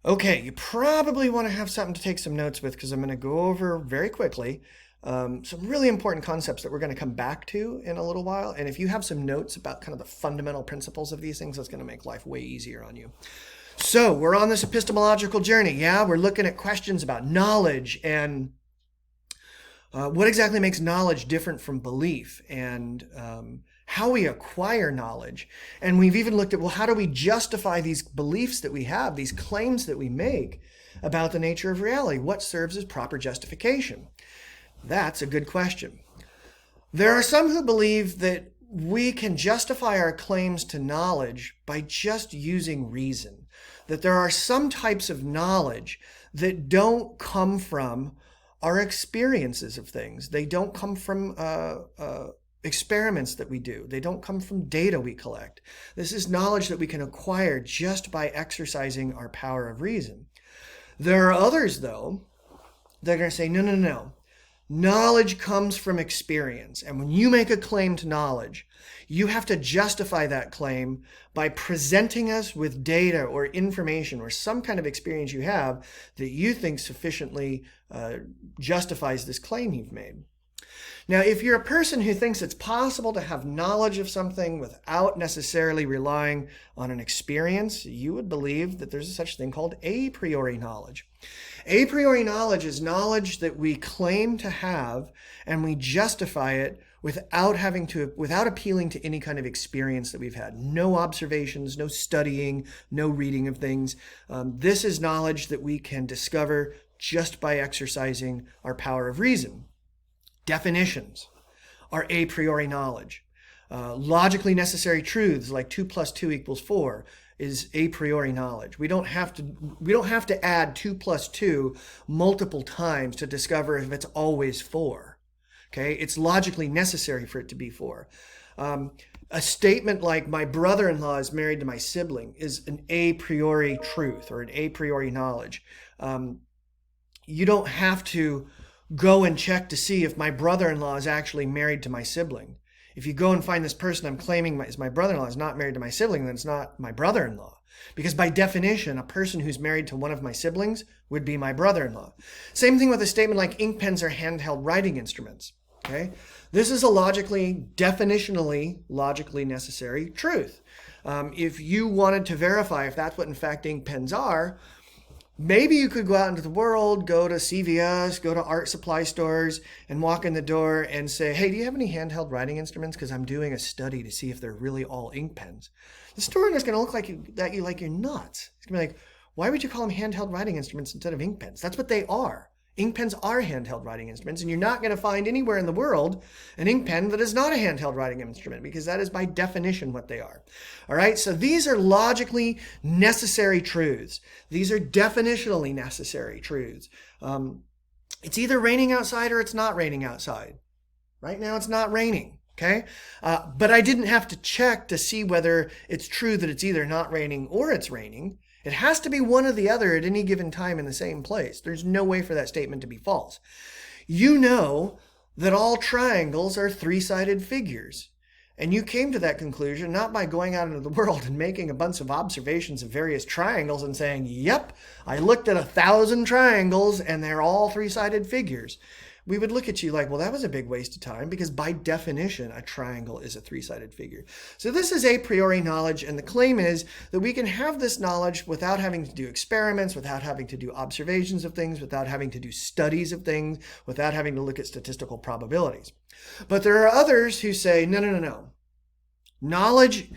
Okay, you probably want to have something to take some notes with because I'm going to go over very quickly some really important concepts that we're going to come back to in a little while. And if you have some notes about kind of the fundamental principles of these things, that's going to make life way easier on you. So, we're on this epistemological journey. Yeah, we're looking at questions about knowledge and what exactly makes knowledge different from belief and how we acquire knowledge. And we've even looked at, well, how do we justify these beliefs that we have, these claims that we make about the nature of reality? What serves as proper justification? That's a good question. There are some who believe that we can justify our claims to knowledge by just using reason. That there are some types of knowledge that don't come from our experiences of things. They don't come from experiments that we do. They don't come from data we collect. This is knowledge that we can acquire just by exercising our power of reason. There are others, though, that are going to say, no, no, no. Knowledge comes from experience. And when you make a claim to knowledge, you have to justify that claim by presenting us with data or information or some kind of experience you have that you think sufficiently justifies this claim you've made. Now, if you're a person who thinks it's possible to have knowledge of something without necessarily relying on an experience, you would believe that there's such thing called a priori knowledge. A priori knowledge is knowledge that we claim to have and we justify it without appealing to any kind of experience that we've had. No observations, no studying, no reading of things. This is knowledge that we can discover just by exercising our power of reason. Definitions are a priori knowledge. Logically necessary truths like 2 plus 2 equals 4 is a priori knowledge. We don't have to add 2 plus 2 multiple times to discover if it's always 4. Okay, it's logically necessary for it to be 4. A statement like my brother-in-law is married to my sibling is an a priori truth or an a priori knowledge. You don't have to go and check to see if my brother-in-law is actually married to my sibling. If you go and find this person I'm claiming is my brother-in-law is not married to my sibling, then it's not my brother-in-law. Because by definition, a person who's married to one of my siblings would be my brother-in-law. Same thing with a statement like ink pens are handheld writing instruments. Okay? This is a definitionally logically necessary truth. If you wanted to verify if that's what in fact ink pens are, maybe you could go out into the world, go to CVS, go to art supply stores, and walk in the door and say, hey, do you have any handheld writing instruments? Because I'm doing a study to see if they're really all ink pens. The store owner's going to look like you're nuts. He's going to be like, why would you call them handheld writing instruments instead of ink pens? That's what they are. Ink pens are handheld writing instruments, and you're not going to find anywhere in the world an ink pen that is not a handheld writing instrument, because that is by definition what they are. All right, so these are logically necessary truths. These are definitionally necessary truths. It's either raining outside or it's not raining outside. Right now it's not raining, okay? But I didn't have to check to see whether it's true that it's either not raining or it's raining. It has to be one or the other at any given time in the same place. There's no way for that statement to be false. You know that all triangles are three-sided figures. And you came to that conclusion not by going out into the world and making a bunch of observations of various triangles and saying, yep, I looked at 1,000 triangles and they're all three-sided figures. We would look at you like, well, that was a big waste of time, because by definition, a triangle is a three-sided figure. So this is a priori knowledge, and the claim is that we can have this knowledge without having to do experiments, without having to do observations of things, without having to do studies of things, without having to look at statistical probabilities. But there are others who say, no, no, no, no. Knowledge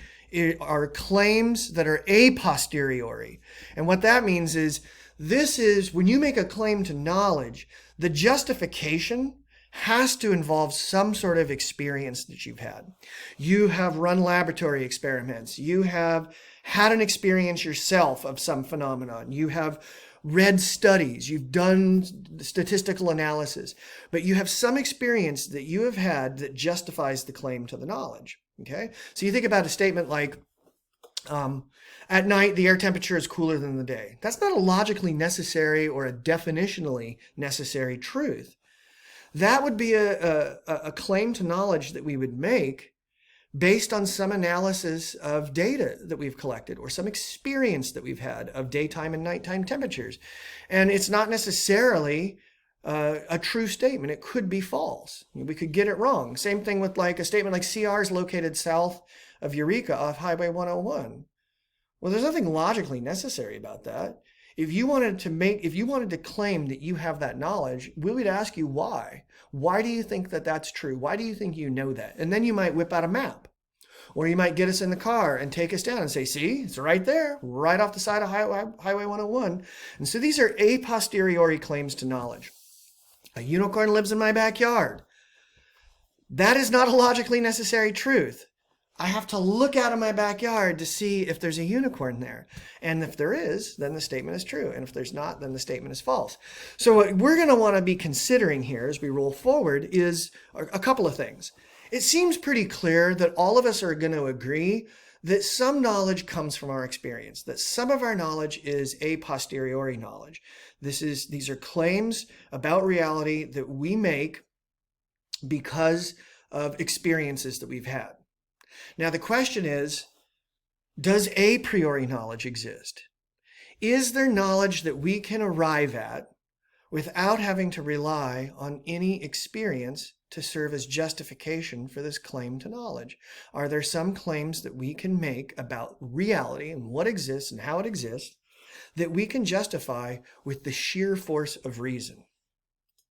are claims that are a posteriori. And what that means is, this is when you make a claim to knowledge, the justification has to involve some sort of experience that you've had. You have run laboratory experiments. You have had an experience yourself of some phenomenon. You have read studies. You've done statistical analysis. But you have some experience that you have had that justifies the claim to the knowledge. Okay? So you think about a statement like, at night, the air temperature is cooler than the day. That's not a logically necessary or a definitionally necessary truth. That would be a claim to knowledge that we would make based on some analysis of data that we've collected or some experience that we've had of daytime and nighttime temperatures. And it's not necessarily a true statement. It could be false. We could get it wrong. Same thing with like a statement like CR is located south of Eureka off Highway 101. Well, there's nothing logically necessary about that. If you wanted to claim that you have that knowledge, we would ask you why. Why do you think that that's true? Why do you think you know that? And then you might whip out a map. Or you might get us in the car and take us down and say, see, it's right there, right off the side of Highway 101. And so these are a posteriori claims to knowledge. A unicorn lives in my backyard. That is not a logically necessary truth. I have to look out of my backyard to see if there's a unicorn there. And if there is, then the statement is true. And if there's not, then the statement is false. So what we're going to want to be considering here as we roll forward is a couple of things. It seems pretty clear that all of us are going to agree that some knowledge comes from our experience, that some of our knowledge is a posteriori knowledge. These are claims about reality that we make because of experiences that we've had. Now, the question is, does a priori knowledge exist? Is there knowledge that we can arrive at without having to rely on any experience to serve as justification for this claim to knowledge? Are there some claims that we can make about reality and what exists and how it exists that we can justify with the sheer force of reason?